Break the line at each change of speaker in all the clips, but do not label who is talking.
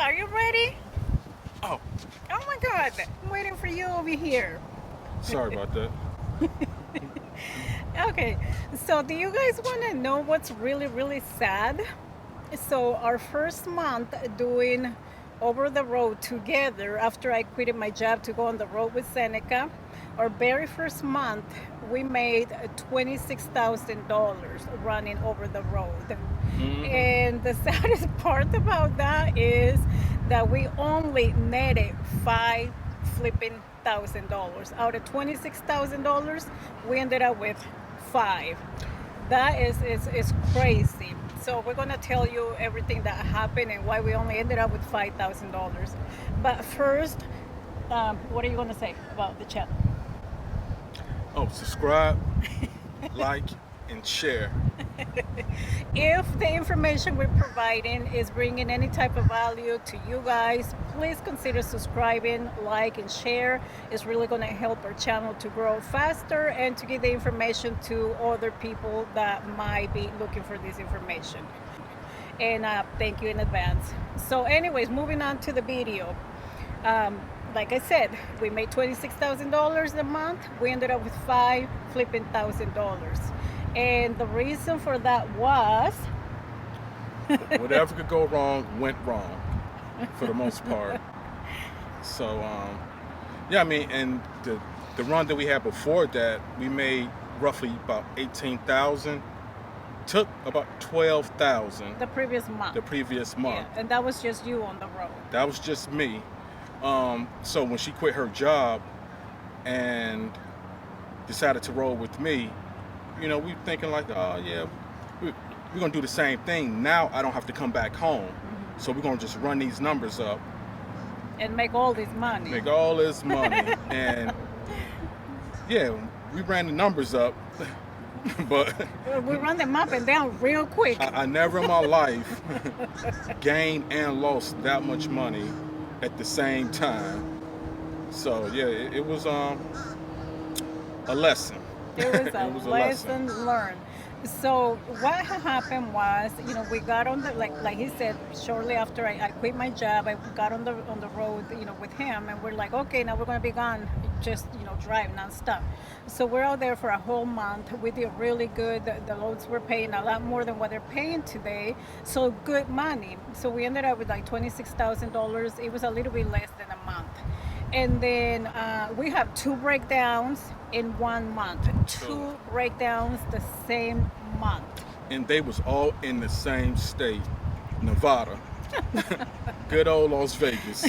Are you ready?
Oh,
Oh my God, I'm waiting for you over here.
sorry about that.
Okay, so do you guys want to know what's really, really sad? So, our first month doing over the road together after I quitted my job to go on the road with Seneca, our very first month we made $26,000 running over the road.
Hmm.
And the saddest part about that is that we only netted five flipping $1,000 out of $26,000. We ended up with five. That is crazy. So we're gonna tell you everything that happened and why we only ended up with $5,000. But first, what are you gonna say about the channel?
Oh, subscribe, like, and share.
If the information we're providing is bringing any type of value to you guys, please consider subscribing, like, and share. It's really going to help our channel to grow faster and to give the information to other people that might be looking for this information. And thank you in advance. So, anyways, moving on to the video. Um, like I said, we made $26,000 a month. We ended up with five flipping $1,000. And the reason for that was
Whatever could go wrong went wrong, for the most part. So, yeah, I mean, and the run that we had before that, we made roughly about 18,000. Took about 12,000
the previous month.
the previous month.
Yeah, and that was just you on the road.
That was just me. So when she quit her job and decided to roll with me, we thinking like, oh yeah, we're gonna do the same thing. Now I don't have to come back home, so we're gonna just run these numbers up,
And make all this money.
make all this money, and yeah, we ran the numbers up, but
We run them up and down real quick.
I never in my life gained and lost that much money at the same time. So yeah, it was a lesson.
It was a
It was a
lesson
lesson.
learned. So what had happened was, we got on the like he said, shortly after I quit my job, I got on the road, with him, and we're like, okay, now we're gonna be gone, just drive nonstop. So we're out there for a whole month. We did really good. The loads were paying a lot more than what they're paying today, so good money. So we ended up with like $26,000. It was a little bit less than a month. And then we have two breakdowns in 1 month. Two breakdowns the same month.
And they was all in the same state, Nevada. Good old Las Vegas.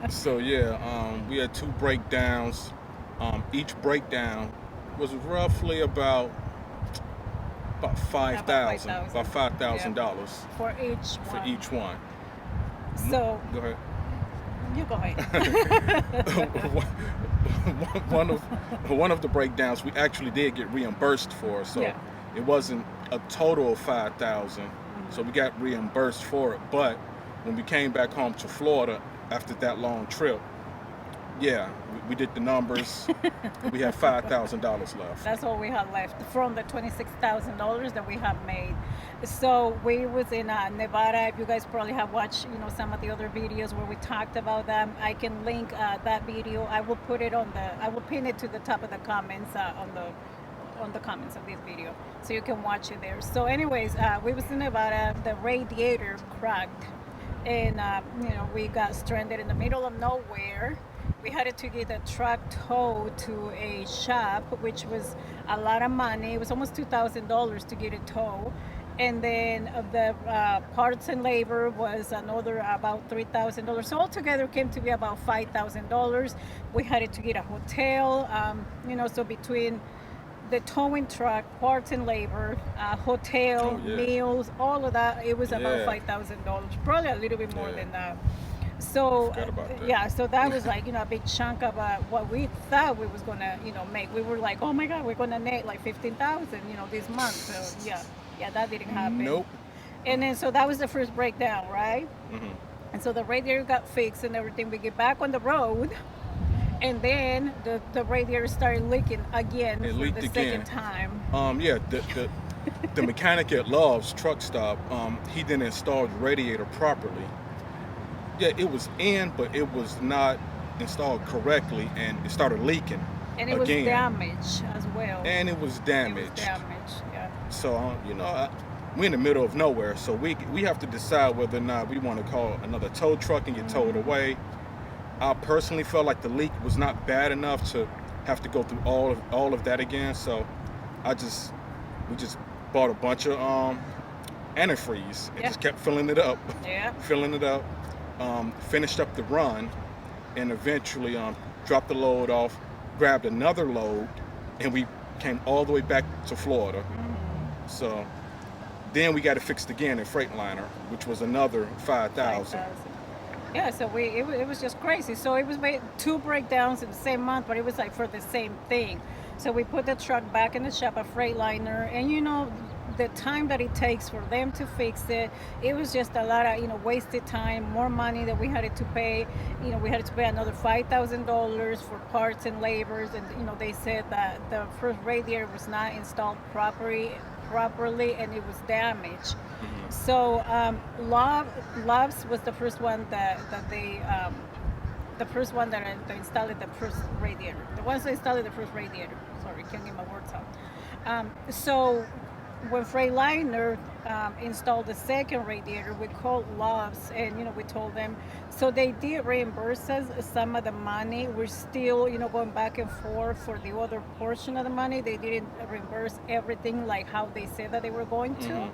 So yeah, we had two breakdowns. Each breakdown was roughly about $5,000, about $5,000
For each
for
one.
each one.
So
Go ahead.
you go ahead.
one of the breakdowns we actually did get reimbursed for, so
Yeah.
it wasn't a total of 5,000. So we got reimbursed for it. But when we came back home to Florida after that long trip, yeah, we did the numbers. We had $5,000 left.
That's all we had left from the $26,000 that we have made. So we was in Nevada. You guys probably have watched, some of the other videos where we talked about them. I can link that video. I will put it I will pin it to the top of the comments on the comments of this video, so you can watch it there. So, anyways, we was in Nevada. The radiator cracked, and we got stranded in the middle of nowhere. We had to get a truck towed to a shop, which was a lot of money. It was almost $2,000 to get it towed. And then the parts and labor was another about $3,000. So altogether came to be about $5,000. We had to get a hotel, so between the towing truck, parts and labor, hotel,
Oh, yeah.
meals, all of that, it was about
Yeah.
$5,000, probably a little bit more
Yeah.
than that. So
Forgot about that.
yeah, so that was like a big chunk of what we thought we was gonna make. We were like, oh my God, we're gonna net like 15,000 this month. So yeah, that didn't happen.
Nope.
And then so that was the first breakdown, right?
Hmm.
And so the radiator got fixed and everything. We get back on the road, and then the radiator started leaking again
It
for
leaked
the
again.
second time.
Yeah, the mechanic at Love's truck stop, he didn't install the radiator properly. Yeah, it was in, but it was not installed correctly, and it started leaking
And it was
again,
damaged as well.
and it was
It was
damaged.
damaged. Yeah.
So we're in the middle of nowhere, so we have to decide whether or not we want to call another tow truck and get towed away. I personally felt like the leak was not bad enough to have to go through all of that again. So we just bought a bunch of antifreeze and
Yeah.
just kept filling it up,
Yeah.
filling it up. Finished up the run, and eventually dropped the load off, grabbed another load, and we came all the way back to Florida. So then we got it fixed again in Freightliner, which was another 5,000.
5,000. Yeah, so it was just crazy. So it was two breakdowns in the same month, but it was like for the same thing. So we put the truck back in the shop at Freightliner, and the time that it takes for them to fix it, it was just a lot of wasted time, more money that we had to pay. We had to pay another $5,000 for parts and labors, and they said that the first radiator was not installed properly, and it was damaged. So Loves was the first one that they the first one that installed the first radiator. The ones that installed the first radiator. Sorry, can't get my words out. So when Freightliner installed the second radiator, we called Loves, and we told them. So they did reimburse us some of the money. We're still going back and forth for the other portion of the money. They didn't reimburse everything like how they said that they were going to.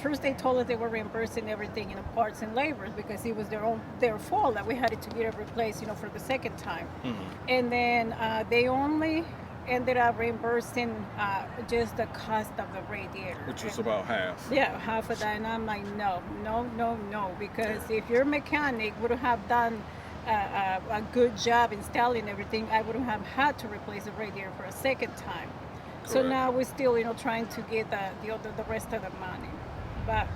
First, they told us they were reimbursing everything, parts and labors, because it was their fault that we had to get it replaced, for the second time. And then they only ended up reimbursing just the cost of the radiator,
Which was about half.
Yeah, half of that. And I'm like, no, because if your mechanic would have done a good job installing everything, I wouldn't have had to replace the radiator for a second time. So
Correct.
now we're still, trying to get the rest of the money. But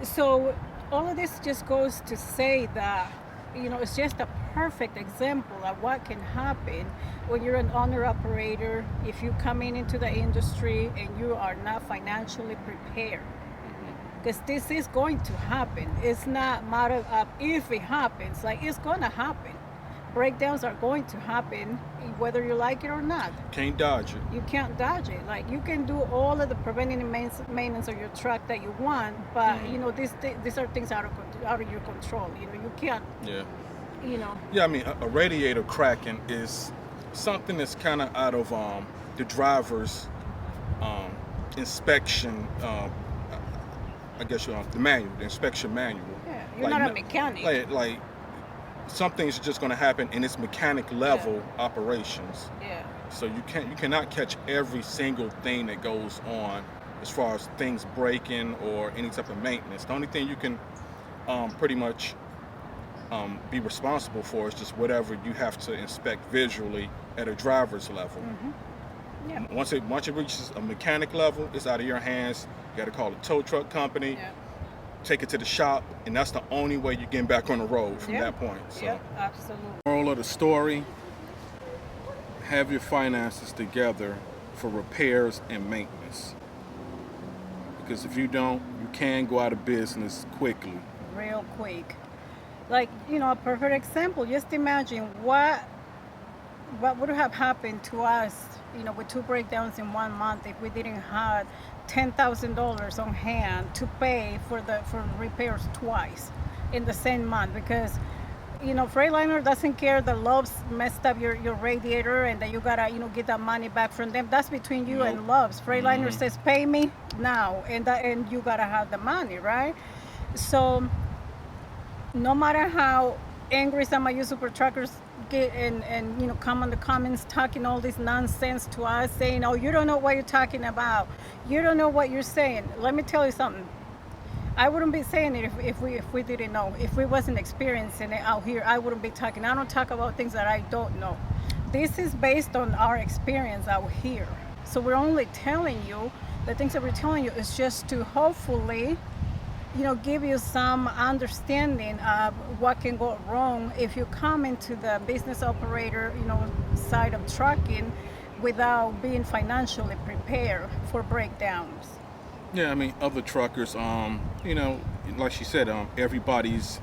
so all of this just goes to say that, it's just a perfect example of what can happen when you're an owner-operator, if you come into the industry and you are not financially prepared. Because this is going to happen. It's not a matter of if it happens, like it's going to happen. Breakdowns are going to happen whether you like it or not.
Can't dodge it.
You can't dodge it. Like you can do all of the preventative maintenance of your truck that you want, but these are things out of your control. You can't.
Yeah.
Yeah,
I mean, a radiator cracking is something that's kind of out of the driver's inspection. I guess the inspection manual.
Yeah, you're not a mechanic.
Like some things are just going to happen in its mechanic level operations.
Yeah.
So you cannot catch every single thing that goes on as far as things breaking or any type of maintenance. The only thing you can pretty much be responsible for is just whatever you have to inspect visually at a driver's level.
Yeah.
Once it reaches a mechanic level, it's out of your hands. You got to call a tow truck company.
Yeah.
Take it to the shop, and that's the only way you're getting back on the road from that point. So,
Yeah, absolutely.
moral of the story: have your finances together for repairs and maintenance. Because if you don't, you can go out of business quickly.
Real quick. Like, a perfect example. Just imagine what would have happened to us, with two breakdowns in 1 month if we didn't have $10,000 on hand to pay for repairs twice in the same month. Because Freightliner doesn't care that Love's messed up your radiator and that you gotta get that money back from them. That's between you and Love's. Freightliner says pay me now, and you gotta have the money, right? So no matter how angry some of you super truckers get and come on the comments talking all this nonsense to us, saying, oh, you don't know what you're talking about, you don't know what you're saying. Let me tell you something. I wouldn't be saying it if we didn't know. If we wasn't experiencing it out here, I wouldn't be talking. I don't talk about things that I don't know. This is based on our experience out here. So we're only telling you, the things that we're telling you is just to hopefully give you some understanding of what can go wrong if you come into the business operator, side of trucking without being financially prepared for breakdowns.
Yeah, I mean, other truckers, like she said, everybody's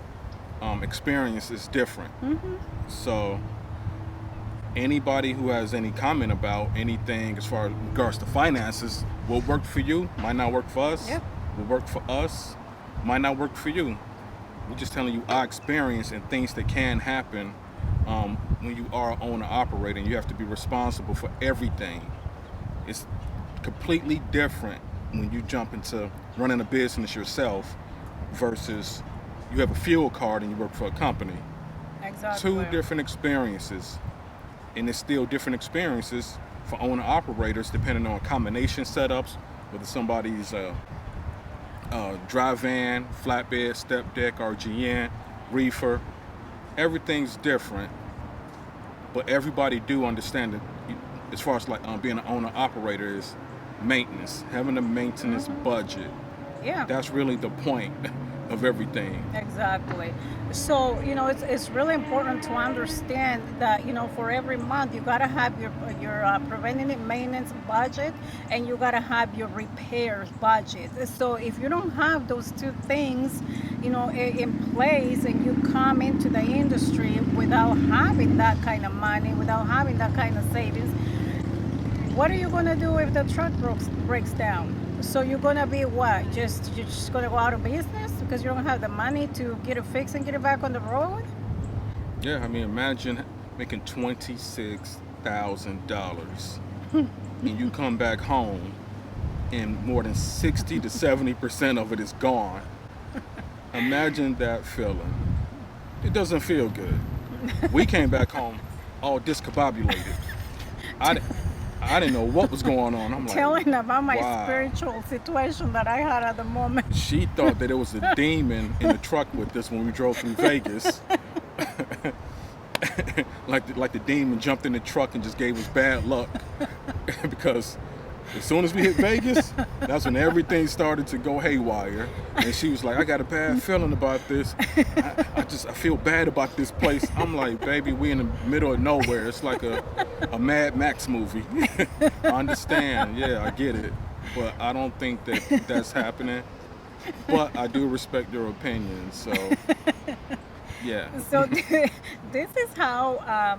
experience is different.
Hmm.
So anybody who has any comment about anything as far as regards to finances, what worked for you might not work for us.
Yep.
What worked for us might not work for you. We're just telling you our experience and things that can happen when you are an owner operator and you have to be responsible for everything. It's completely different when you jump into running a business yourself versus you have a fuel card and you work for a company.
Exactly.
Two different experiences, and it's still different experiences for owner operators depending on combination setups, whether somebody's dry van, flatbed, step deck, RGN, reefer. Everything's different, but everybody do understand that as far as like being an owner operator is maintenance, having a maintenance budget.
Yeah.
That's really the point of everything.
Exactly. So, it's really important to understand that, for every month you gotta have your preventative maintenance budget, and you gotta have your repairs budget. So if you don't have those two things, in place, and you come into the industry without having that kind of money, without having that kind of savings, what are you gonna do if the truck breaks down? So you're gonna be what? You're just gonna go out of business because you don't have the money to get it fixed and get it back on the road?
Yeah, I mean, imagine making $26,000 and you come back home and more than 60 to 70% of it is gone. Imagine that feeling. It doesn't feel good. We came back home all discombobulated. I didn't know what was going on. I'm like,
Telling about my
wow.
spiritual situation that I had at the moment.
She thought that it was a demon in the truck with us when we drove through Vegas. like the demon jumped in the truck and just gave us bad luck. Because as soon as we hit Vegas, that's when everything started to go haywire. And she was like, I got a bad feeling about this. I feel bad about this place. I'm like, baby, we in the middle of nowhere. It's like a Mad Max movie. I understand. Yeah, I get it. But I don't think that that's happening. But I do respect your opinion. So, yeah.
So this is how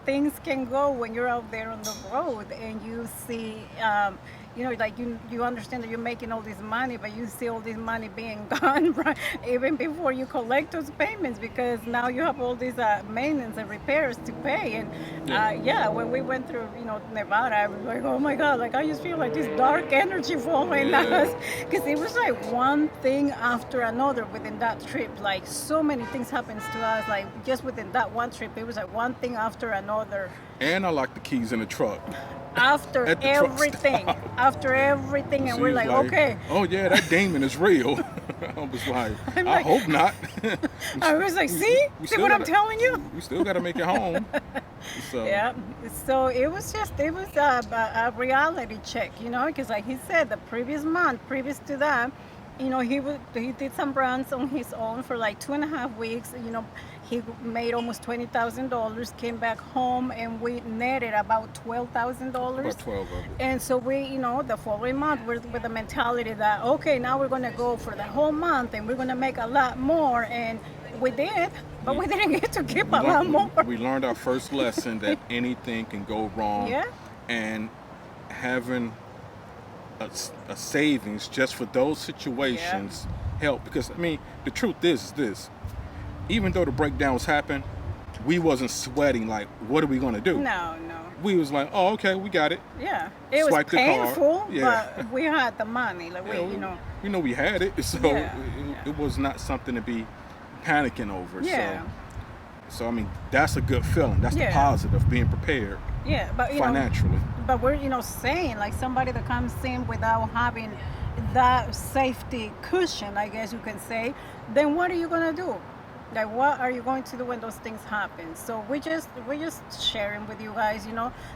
things can go when you're out there on the road and you see like you understand that you're making all this money, but you see all this money being gone right even before you collect those payments, because now you have all these maintenance and repairs to pay. And when we went through Nevada, I was like, oh my god, like I just feel like this dark energy following us, because it was like one thing after another within that trip. Like so many things happens to us, like just within that one trip it was like one thing after another.
And I locked the keys in the truck.
After
At the truck
everything,
stop.
after everything, and
She
we're
was
like, okay.
Oh yeah, that demon is real. I was like, I hope not.
I was like, see what I'm telling you?
We still got to make it home. So
Yeah. So it was a reality check, because like he said, the previous month, previous to that, he did some runs on his own for like 2.5 weeks. He made almost $20,000, came back home, and we netted about $12,000.
About 12 of it.
And so we, the following month, we're with the mentality that, okay, now we're going to go for the whole month and we're going to make a lot more. And we did, but we didn't get to keep a lot more.
We learned our first lesson that anything can go wrong.
Yeah.
And having a savings just for those situations help. Because, I mean, the truth is this. Even though the breakdowns happened, we wasn't sweating like, what are we going to do?
No.
We was like, oh, okay, we got it.
Yeah. It was
Swipe the card.
painful,
Yeah.
but we had the money. Like
we know we had it, so it was not something to be panicking over.
Yeah.
So I mean, that's a good feeling. That's the positive, being prepared.
Yeah, but
financially.
But we're saying like somebody that comes in without having that safety cushion, I guess you can say, then what are you gonna do? Like, what are you going to do when those things happen? So we're just sharing with you guys,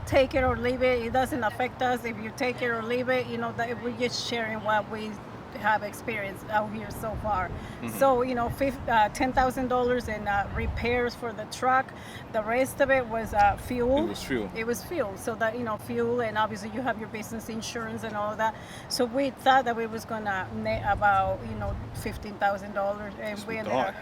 take it or leave it. It doesn't affect us if you take it or leave it. That we're just sharing what we have experienced out here so far. So $10,000 in repairs for the truck. The rest of it was fuel.
It was fuel.
It was fuel. So that fuel, and obviously you have your business insurance and all of that. So we thought that we was gonna net about $15,000, and we ended up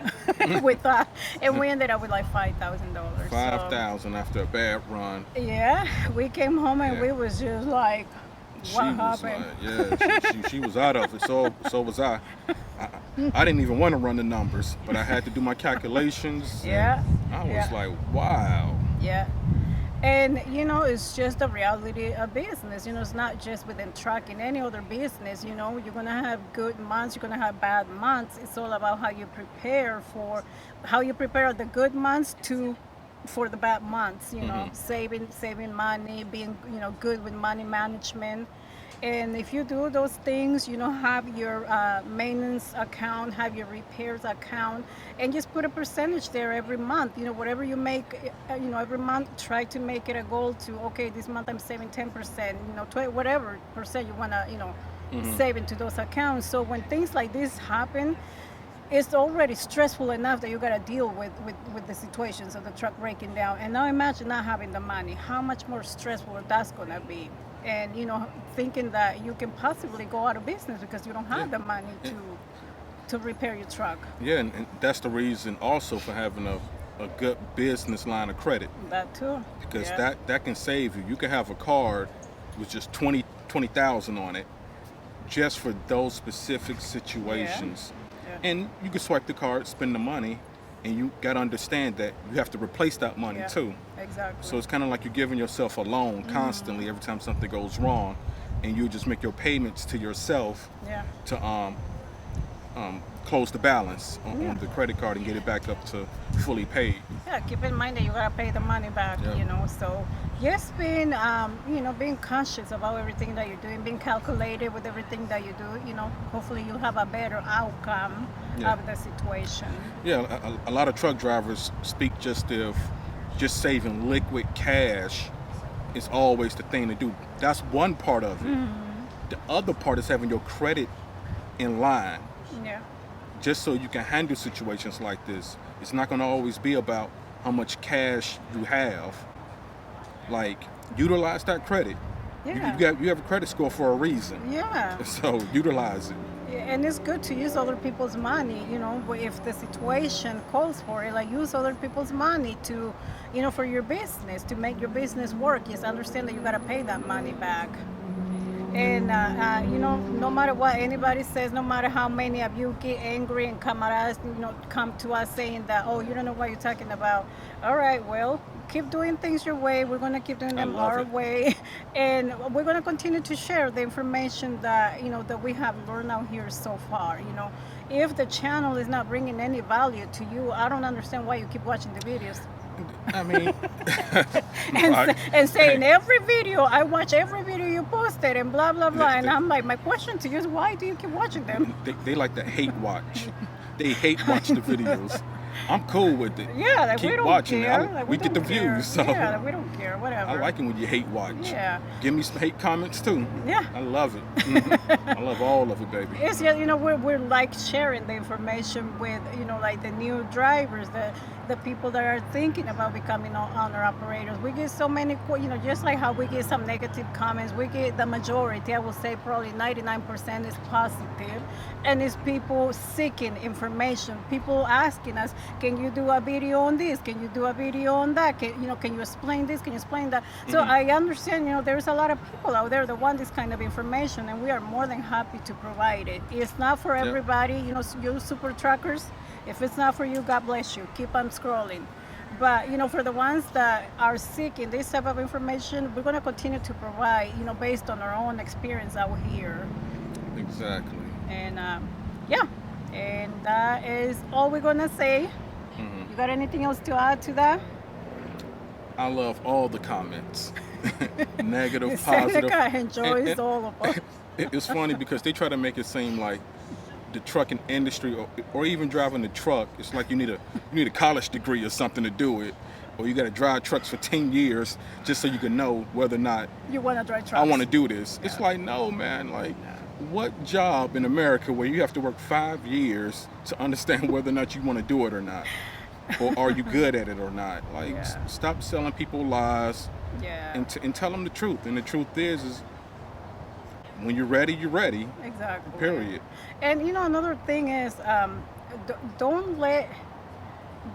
we thought, and we ended up with like $5,000.
5,000 after a bad run.
Yeah, we came home and we was just like, what happened?
She was out of it. So was I. I didn't even want to run the numbers, but I had to do my calculations.
Yeah.
I was like, wow.
Yeah. And it's just the reality of business. It's not just within trucking, any other business. You're gonna have good months, you're gonna have bad months. It's all about how you prepare the good months for the bad months. Saving money, being good with money management. And if you do those things, have your maintenance account, have your repairs account, and just put a percentage there every month. Whatever you make, every month, try to make it a goal to, okay, this month I'm saving 10%, 20, whatever percent you want to, save into those accounts. So when things like this happen, it's already stressful enough that you got to deal with the situations of the truck breaking down. And now imagine not having the money. How much more stressful that's going to be. And, thinking that you can possibly go out of business because you don't have the money to repair your truck.
Yeah, and that's the reason also for having a good business line of credit.
That too.
Because that can save you. You can have a card with just 20,000 on it just for those specific situations. Yeah. And you can swipe the card, spend the money, and you got to understand that you have to replace that money too.
Exactly.
So it's kind of like you're giving yourself a loan constantly every time something goes wrong, and you just make your payments to yourself to close the balance on the credit card and get it back up to fully paid.
Yeah, keep in mind that you gotta pay the money back. So just being being conscious about everything that you're doing, being calculated with everything that you do. Hopefully you'll have a better outcome of the situation.
Yeah, a lot of truck drivers speak just saving liquid cash is always the thing to do. That's one part of it. The other part is having your credit in line.
Yeah.
Just so you can handle situations like this. It's not going to always be about how much cash you have. Like, utilize that credit.
Yeah.
You have a credit score for a reason.
Yeah.
So utilize it.
And it's good to use other people's money, if the situation calls for it, like use other people's money to, for your business, to make your business work. Yes, understand that you got to pay that money back. And, no matter what anybody says, no matter how many of you get angry and come at us, come to us saying that, oh, you don't know what you're talking about. All right, well, keep doing things your way. We're going to keep doing them our way. And we're going to continue to share the information that, that we have learned out here so far. If the channel is not bringing any value to you, I don't understand why you keep watching the videos.
I mean,
and saying every video, I watch every video you posted and blah, blah, blah. And I'm like, my question to you is, why do you keep watching them?
They like to hate watch. They hate watch the videos. I'm cool with it.
Yeah, like
keep
we don't
watching.
care. Like,
we get the views. So
yeah, we don't care. Whatever.
I like it when you hate watch.
Yeah.
Give me some hate comments too.
Yeah.
I love it. I love all of it, baby.
It's we're like sharing the information with like the new drivers, the people that are thinking about becoming owner operators. We get so many, just like how we get some negative comments, we get the majority, I will say probably 99% is positive, and it's people seeking information, people asking us, can you do a video on this? Can you do a video on that? Can you explain this? Can you explain that? So I understand, there's a lot of people out there that want this kind of information, and we are more than happy to provide it. It's not for everybody, you super truckers. If it's not for you, God bless you. Keep on scrolling. But, for the ones that are seeking this type of information, we're going to continue to provide, based on our own experience out here.
Exactly.
And, and that is all we're going to say. You got anything else to add to that?
I love all the comments. Negative,
positive.
Seneca
enjoys all of them.
It's funny because they try to make it seem like the trucking industry or even driving the truck, it's like you need a college degree or something to do it, or you got to drive trucks for 10 years just so you can know whether or not
you want to drive trucks.
I want to do this. It's like, no, man, like what job in America where you have to work 5 years to understand whether or not you want to do it or not, or are you good at it or not? Like,
Yeah.
stop selling people lies
Yeah.
and tell them the truth. And the truth is when you're ready, you're ready.
Exactly.
Period.
And another thing is, don't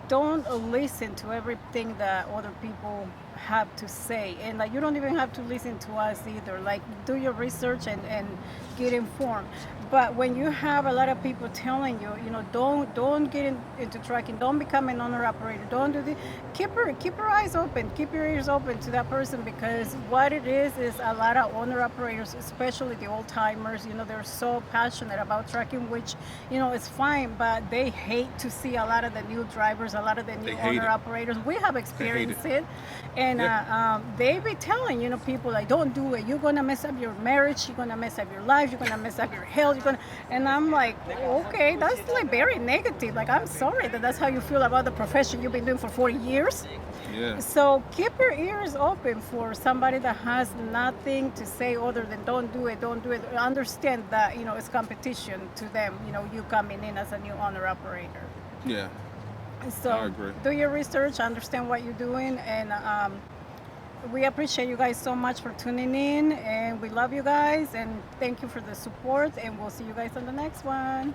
don't listen to everything that other people have to say, and like you don't even have to listen to us either. Like, do your research and get informed. But when you have a lot of people telling you, don't get into trucking, don't become an owner operator, don't do this. Keep your eyes open, keep your ears open to that person, because what it is a lot of owner operators, especially the old timers, they're so passionate about trucking, which it's fine, but they hate to see a lot of the new drivers, a lot of the new
They hate
owner
it.
operators. We have
They hate
experienced
it.
it, and
Yeah.
they be telling people like, don't do it. You're gonna mess up your marriage. You're gonna mess up your life. You're gonna mess up your health. And I'm like, okay, that's like very negative. Like, I'm sorry that that's how you feel about the profession you've been doing for 40 years.
Yeah.
So keep your ears open for somebody that has nothing to say other than don't do it, don't do it. Understand that it's competition to them. You coming in as a new owner operator.
Yeah. I
So
agree.
do your research, understand what you're doing, and we appreciate you guys so much for tuning in, and we love you guys, and thank you for the support, and we'll see you guys on the next one.